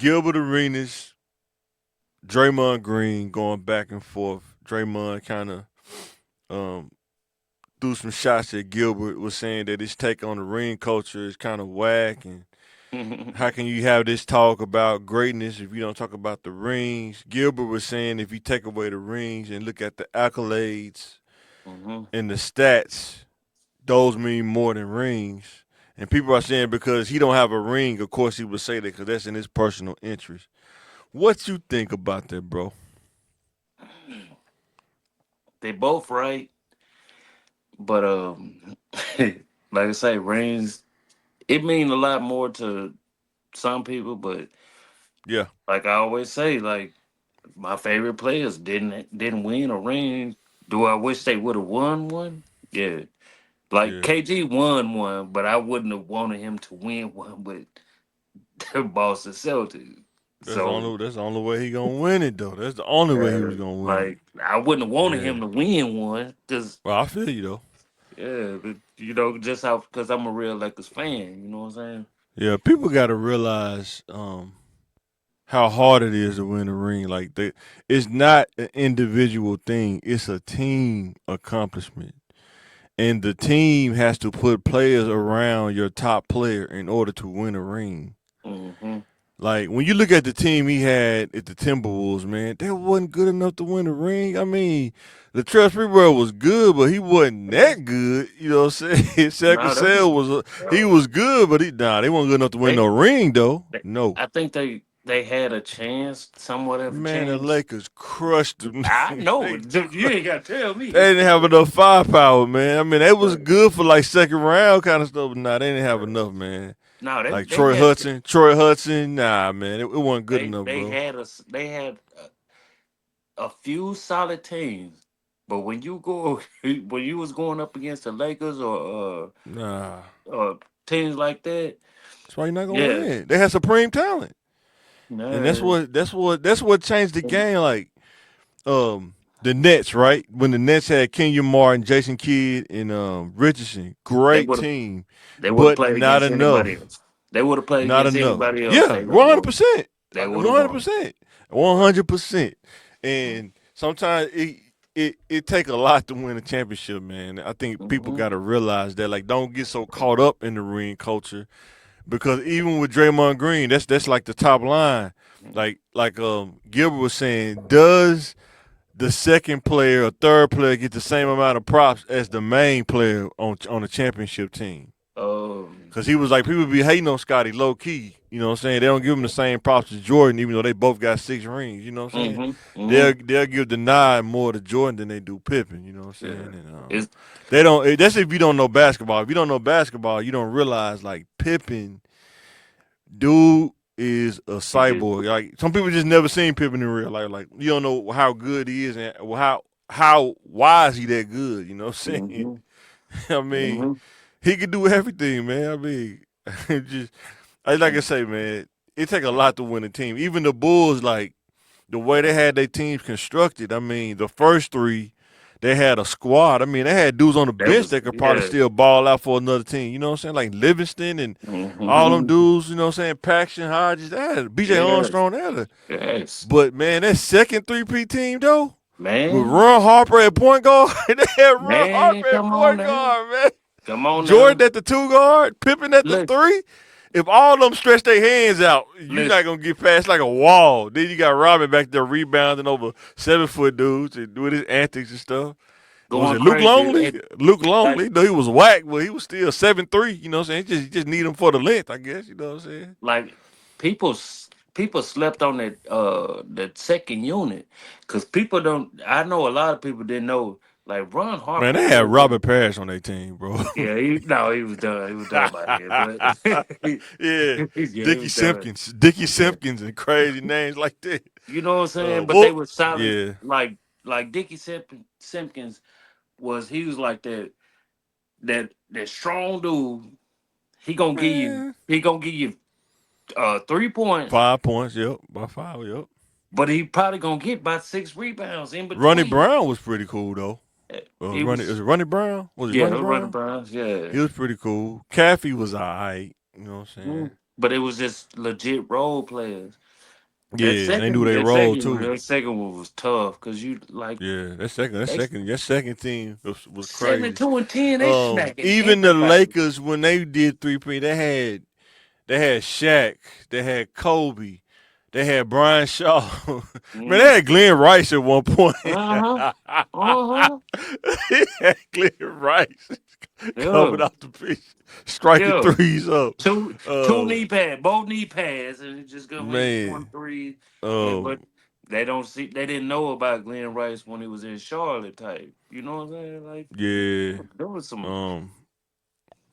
Gilbert Arenas, Draymond Green going back and forth. Draymond kind of um, threw some shots at Gilbert, was saying that his take on the ring culture is kind of whack, and how can you have this talk about greatness if you don't talk about the rings? Gilbert was saying if you take away the rings and look at the accolades hmm and the stats, those mean more than rings. And people are saying because he don't have a ring, of course he would say that because that's in his personal interest. What you think about that, bro? They both right, but like I say, rings it mean a lot more to some people, but Yeah, like I always say, like my favorite players didn't win a ring. Do I wish they would have won one? Yeah. Like yeah. KG won one, but I wouldn't have wanted him to win one with the Boston Celtics. So That's the only way he gonna win it though. That's the only way he was gonna win it. like I wouldn't have wanted Yeah. him to win one because Well, I feel you though. yeah, but, just how because I'm a real Lakers fan. You know what I'm saying? Yeah, people got to realize how hard it is to win a ring. Like it's not an individual thing; it's a team accomplishment, and the team has to put players around your top player in order to win a ring. hmm Like when you look at the team he had at the Timberwolves, man, they wasn't good enough to win a ring. I mean, the Trust World was good, but he wasn't that good. You know what I'm saying? Second No, Cell was he bro, was good, but they wasn't good enough to win they, no ring though. they No. I think they had a chance, somewhat of a Man, the chance. Lakers crushed them. I know they, you ain't got to tell me. they didn't have enough firepower, man. I mean, they was good for like second round kind of stuff, but nah, they didn't have enough, man. No, Like they had Troy Hudson, nah, man, it wasn't good enough, they bro. had they had a few solid teams, but when you go when you was going up against the Lakers Nah, teams like that, that's why you're not gonna yeah, win. They had supreme talent, and no, that's what changed the game. Like the Nets, right? When the Nets had Kenyon Martin, Jason Kidd, and Richardson, they great would have team, they would have but played not against anybody enough. else. They would have played Not against enough. anybody else. Yeah, They would have won. 100%. They would have won. 100%. 100%. And sometimes it take a lot to win a championship, man. I think people hmm got to realize that. Like, don't get so caught up in the ring culture because even with Draymond Green, that's like the top line. Like Gilbert was saying, does the second player or third player get the same amount of props as the main player on a championship team? Um, Cause he was like people be hating on Scottie low key. You know what I'm saying? They don't give him the same props as Jordan, even though they both got 6 rings. You know what I'm saying? hmm hmm They'll give the nod more to Jordan than they do Pippen. You know what I'm Yeah, saying? And it's they don't. That's if you don't know basketball. If you don't know basketball, you don't realize like Pippen, dude is a he just cyborg. Like some people just never seen Pippen in real life. Like you don't know how good he is and how why is he that good. You know what I'm saying? hmm I mean, hmm he could do everything, man. I mean, just like I say, man, it take a lot to win a team. Even the Bulls, like the way they had their teams constructed. I mean, the first three, they had a squad. I mean, they had dudes on the that bench was that could probably yeah. still ball out for another team. You know what I'm saying? Like Livingston and all them hmm dudes. You know what I'm saying? Paxton, Hodges, they had B.J. Yes, Armstrong, they had a, yes, but man, that second three-peat team though. With man, Ron Harper at point guard, they had Ron man, Harper at come on point now, guard, man. come on now. Jordan at the 2 guard, Pippen at the Look, 3. If all of them stretch their hands out, you're not listen, gonna get past like a wall. Then you got Robin back there rebounding over 7 foot dudes and doing his antics and stuff. Was going it Luke crazy. Longley? Luke Like, Longley, no, he was whack, but he was still 7'3". You know what I'm saying? He just need him for the length, I guess. You know what I'm saying? like people slept on that second unit because people don't. I know a lot of people didn't know. Like Ron Man, Harper they had was Robert Parrish on their team, bro. yeah. He was done. He was done by then. But Yeah, yeah, he Dickie was done. Simpkins, Dickie Yeah. Simpkins, and crazy names like that. You know what I'm saying? But they Whoop. were solid. Yeah, Like Simpkins was. He was like that strong dude. He gonna give you. man. He gonna give you 3 points, 5 points, yep. By five, yep. but he probably gonna get about 6 rebounds in Ronnie between. Brown was pretty cool though. He Ronnie is was it Ronnie Brown? Was it yeah, Ronnie running Brown? Browns, yeah. He was pretty cool. Caffey was alright. You know what I'm Mm, saying? but it was just legit role players. Yeah, and they knew they role too. That second one was tough because you like Yeah, they that second team was crazy. 72-10. They smacking Even the everybody. Lakers when they did 3P, they had Shaq, they had Kobe, they had Brian Shaw. Man, they Mm. had Glenn Rice at one point. Uh huh. Uh huh. They had Glenn Rice Yeah. coming off the pitch, striking Yeah. threes up. Two Uh, knee pads, both knee pads, and it just gonna hit man, one three. And um, but they didn't know about Glenn Rice when he was in Charlotte type. You know what I'm saying? Like yeah, there was some um,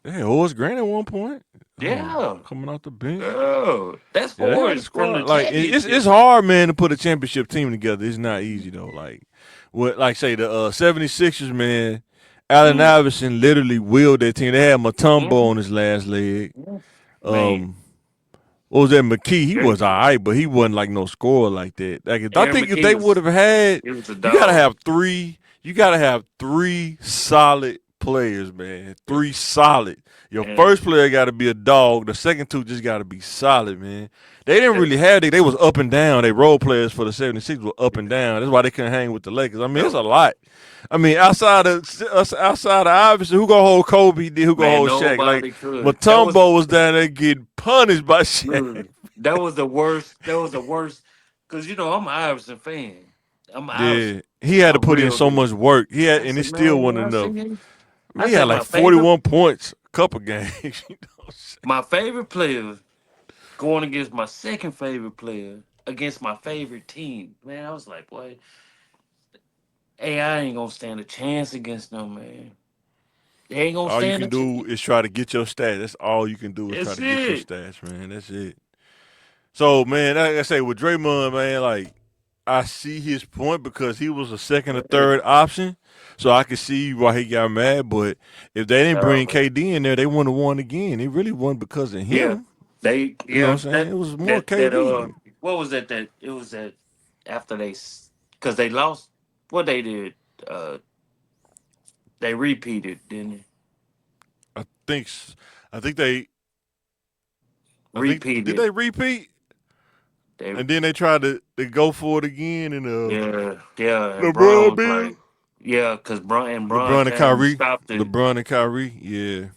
they had Horace Grant at one point. yeah. Coming off the bench. Oh, that's Yeah, they had a Forrest from the squad. Like it's championship. hard, man, to put a championship team together. It's not easy though. Like what, like say the 76ers, man. Allen Mm, Iverson literally willed that team. They had Mutombo mm, on his last leg. mm. Man, Um, what was that? McKee? He Aaron was alright, but he wasn't like no scorer like that. I think if McKee they would was have had, it was a you gotta dog. have three. You gotta have three solid players, man. Three solid. Your And first player got to be a dog. The second two just got to be solid, man. They didn't that, really have it. They was up and down. They role players for the 76 were up and down. That's why they couldn't hang with the Lakers. I mean, it's no, a lot. I mean, outside of Iverson, who gonna hold Kobe? Who gonna man, hold Shaq? Like nobody could. Mutombo was down there getting punished by Shaq. That was the worst. That was the worst. Cause you know I'm an Iverson fan. I'm an Iverson. Yeah, he had A to put in real so nigga. much work. I And it said, still man, wasn't enough. I I mean, he had said like my favorite 41 points, a couple games. You know what I'm saying? my favorite player going against my second favorite player against my favorite team. Man, I was like, boy, AI ain't gonna stand a chance against them, man. They ain't gonna All you stand a can do chance. is try to get your stats. That's all you can do is try That's to get your it. stats, man. That's it. So, man, like I say with Draymond, man, like I see his point because he was a second or third option. So I can see why he got mad. But if they didn't No, bring man. KD in there, they wouldn't have won again. It really wasn't because of Yeah, him. You know what yeah I'm saying? It was more that KD. what was that it was that after because they lost what they did uh they repeated, didn't they? I think I think they I think did Repeated. they repeat? They And then they tried to go for it again and yeah, and Braun LeBron was like, Bill. yeah, because Braun LeBron and came and Kyrie. stopped it. LeBron and Kyrie, yeah.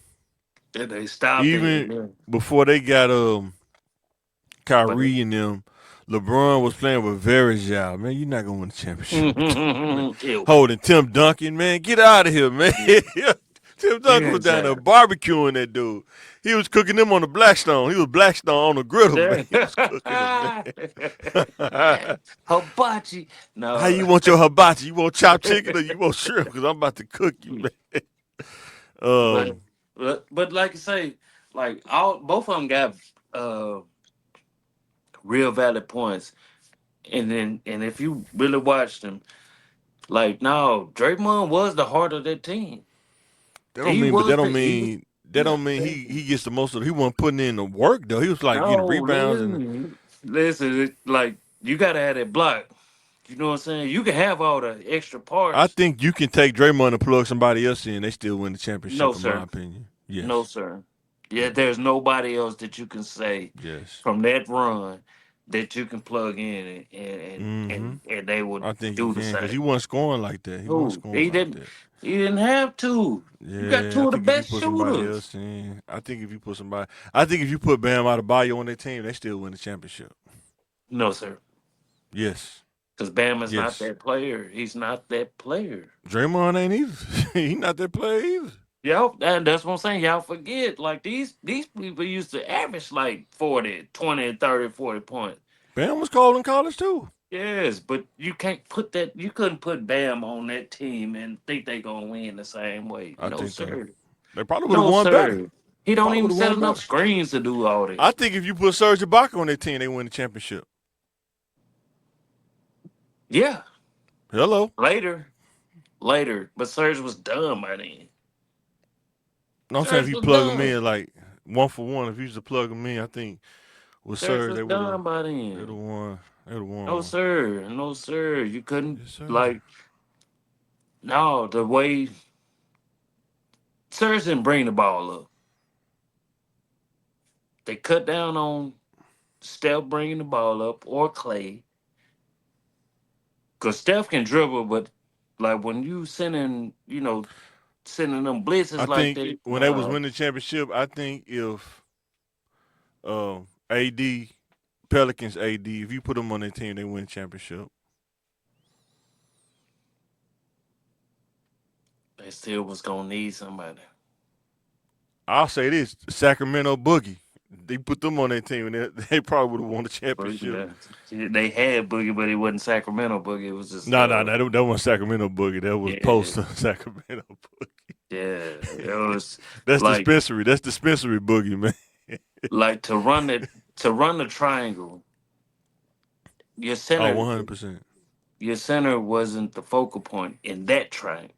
And they stopped it, Even and then before they got but Kyrie and them, LeBron was playing with Verjao. Man, you're not gonna win the championship with that, man. ew, Holding Tim Duncan, man, get out of here, man. yeah, Tim Duncan was down there yeah, barbecuing that dude. He was cooking them on the Blackstone. He was Blackstone on the griddle, man. yeah. He was cooking them, man. Hibachi. How No, you want your hibachi? You want chopped chicken or you want shrimp? Because I'm about to cook you, man. but Um, but like I say, like all both of them got uh real valid points, and if you really watched them, like no, Draymond was the heart of that team. that don't He mean, but that was the don't mean that no, don't mean he gets the most of. He wasn't putting in the work though. He was like getting no, rebounds and listen, like you gotta have that block. You know what I'm saying? You can have all the extra I parts. think you can take Draymond and plug somebody else in. They still win the No, championship, in my sir. opinion. No, Yes, sir. Yeah, yes, there's nobody else that you can say yes. from that run that you can plug in Mm-hmm. and they would I think you do the can because same. he wasn't scoring like that. He wasn't Who scoring like that. he didn't have to. You got Yeah, I two of the think if you best put somebody shooters. else in, I think if you put Bam Adebayo on their team, they still win the championship. No, sir. Yes, Because Bam is not yes. that player. He's not that player. Draymond ain't either. He not that player either. Y'all, and that's what I'm saying. Y'all forget. Like these people used to average like 40, 20, 30, 40 points. Bam was cold in college too. Yes, but you can't put that. You couldn't put Bam on that team and think they gonna win the same way. I No, think sir. they probably would have No, won better. sir. He don't Probably even would have set won enough better. screens to do all I that. think if you put Serge Ibaka on their team, they win the championship. Yeah, Hello. later. But Serge was done by then. No, I'm saying if Serge you was plug them done. in like one for one, if you used to plug them in, I think with Serge Serge was they would have done by they'd have then. won. They'd have won No, one. sir. No, sir. You couldn't Yes, sir. like no the way Serge didn't bring the ball up. they cut down on Steph bringing the ball up or Clay, because Steph can dribble, but like when you sending, sending them blitzes I like think that, when they was winning the championship, I think if AD Pelicans AD, if you put them on their team, they win the championship. they still was gonna need somebody. I'll say this: Sacramento Boogie. They put them on their team, and they probably would have won the championship. Boogie, they had Boogie, but it wasn't Sacramento Boogie. It was just That wasn't Sacramento Boogie. That was yeah, post Sacramento Boogie. yeah. It was That's like dispensary. That's dispensary Boogie, man. like to run the triangle. Your Oh, center 100%. your center wasn't the focal point in that triangle.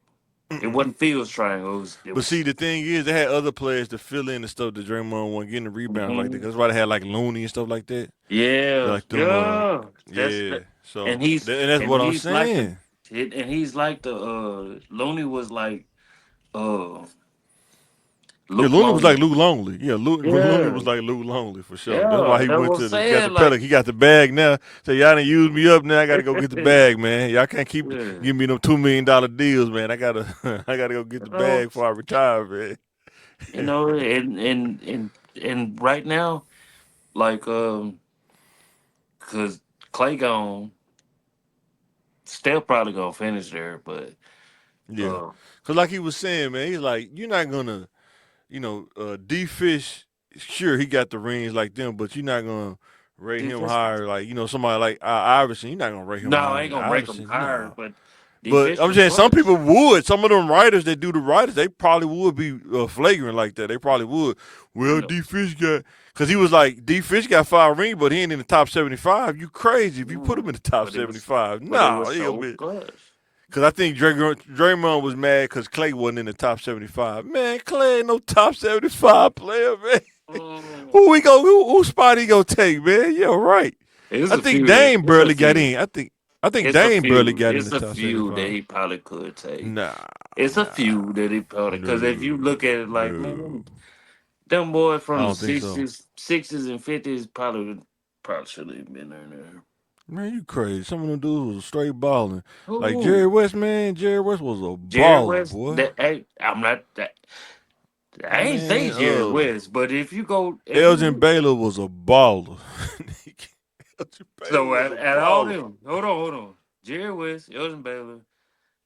It wasn't Fields' triangle. It But see, was the thing is, they had other players to fill in the stuff that Draymond wasn't getting the rebounds like that. mhm. That's why they had like Looney and stuff like that. Yeah, Like them, yeah. That's yeah. the, So, and he's and that's and what I'm he's like the saying. and he's like the Looney was like uh Yeah, Luke Looney was like Longley. Luke Longley. Yeah, Looney Yeah, was like Luke Longley for sure. That's why yeah. he That went was to got the saying Pelican. like He got the bag now. So y'all didn't use me up now. I gotta go get the bag, man. Y'all can't keep yeah. giving me them $2 million deals, man. I gotta I gotta go get You the know, bag before I retire, man. and right now, like cause Clay gone, still probably gonna finish there, but Yeah, uh cause like he was saying, man, he's like you're not gonna, D Fish. Sure, he got the rings like them, but you're not gonna rate him defense. higher. Like somebody like Iverson, you're not gonna rate him No, I higher ain't than gonna rank them Iverson. higher, No. but But I'm defensive saying some clutch. people would. Some of them writers that do the writers, they probably would be flagrant like that. They probably would. Well, No, D Fish got because he was like D Fish got 5 rings, but he ain't in the top 75. You crazy if you put him in the top but it was 75? but it No, was he gonna so be. clutch. Because I think Draymond was mad because Clay wasn't in the top 75. Man, Clay ain't no top 75 player, man. Mm, Who spot he gonna take, man? Yeah, right. it's I a think few that Dame it's a barely got few. in. I think Dame barely got in the It's a top few that 75. he probably could take. Nah, It's a nah. few that he probably because if you No, look at it like man, no. them boys I from the don't think so. sixties and fifties probably should have been there. Man, you crazy. Some of them dudes was straight balling. Like Jerry Who? West, man. Jerry West was a Jerry baller, West. boy. That hey, I'm not that. I ain't say Man, Jerry West, but if Elgin you Baylor was a baller. Elgin Baylor so was a at all baller. them, hold on, Jerry West, Elgin Baylor.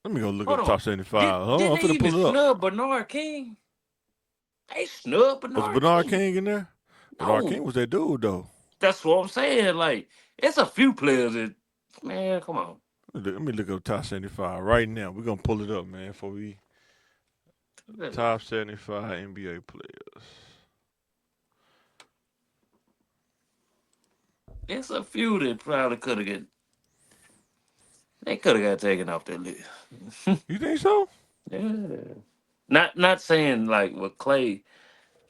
Let me go look Hold up top on, 75. Hold on, didn't I'm they finna even pull it up. snub Bernard King? They snub Was Bernard Bernard King. King in there? Bernard King No, was that dude, though. that's what I'm saying. Like it's a few players that man, come on. Let me look up top 75 right now. We're going to pull it up, man, before we. Top 75 NBA players. It's a few that probably could have get. They could have got taken off that list. You think so? Yeah. Not saying like with Clay,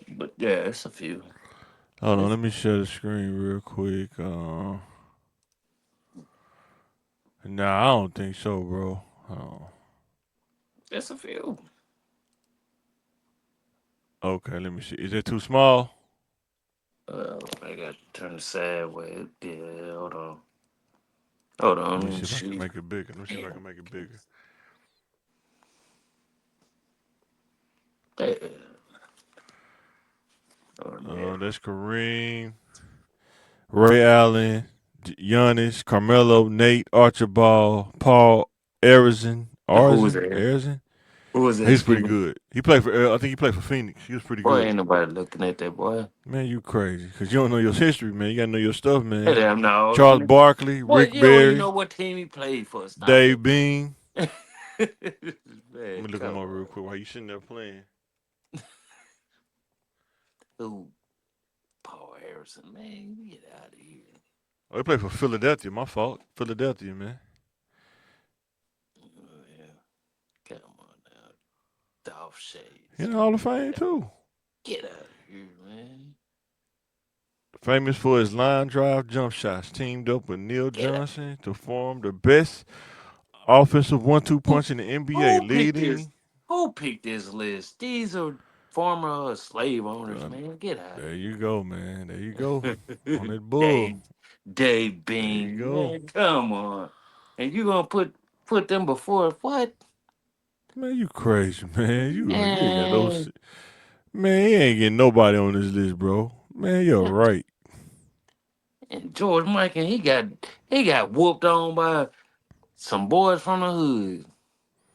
but yeah, it's a few. Hold on, It's let me share the screen real quick. Nah, I don't think so, bro. it's a few. Okay, let me see. Is it too small? I got to turn the sideways. Yeah, hold on. Hold Let me on. see if I can Shoot. make it bigger. Let me see if I Damn. can make it bigger. Yeah. Oh, yeah. That's Kareem, Ray Allen, Giannis, Carmelo, Nate, Archibald, Paul, Arizin, Who was that? Arizin. Who was that? He's Excuse pretty me. good. He played for. I think he played for Phoenix. He was pretty Boy, good. ain't nobody looking at that boy. Man, you crazy? Cause you don't know your history, man. You gotta know your stuff, Hey, man. damn, no. Charles Barkley, Boy, Rick you don't even know Barry, what team he played for. Stop Dave it. Bean. Let Man, me look him come up real on. quick while you sitting there playing. Who? Paul Harrison. Man, get out of here. Oh, he played for Philadelphia. My fault. Philadelphia, man. Oh, yeah. Come on now. Dolph He in Shades. the Hall of Fame too. Get out of here, man. Famous for his line drive jump shots, teamed up with Neil Get out. Johnson to form the best offensive one-two Who, punch in the NBA, who picked this? leading. Who picked this list? These are former slave owners, Uh, man. Get out there you go, man. There you go. of On here. that bull. Dave There you Bean, go. man, come on. And you gonna put them before what? Man, you crazy, man. You ain't got no Man, shit. Man, you ain't getting nobody on this list, bro. Man, you're right. and George Michael, he got whooped on by some boys from the hood.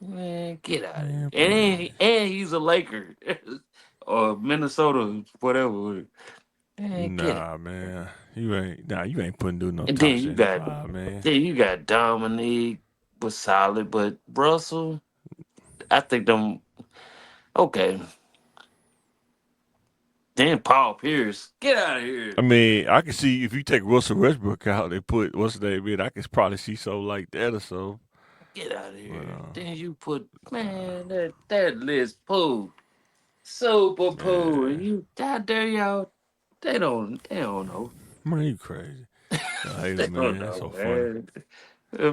Man, get out of here. Man, please. And he's a Laker or Minnesota, whatever. Man, get it. Nah, man. You ain't putting do no And top then you got 75, man. then you got Dominique was solid, but Russell, I think them okay. Then Paul Pierce, get out of I here. mean, I can see if you take Russell Westbrook out, they put what's the name in. I can probably see something like that or so. Get out of But here. Then you put nah, man that list poo. Super poo. yeah, And you out there, y'all. They don't know. man, you crazy. I hate They him, don't man. That's know, so funny. man.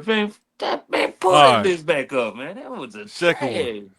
Man, that man All pull that right, list back up, man. That was a second one. trash.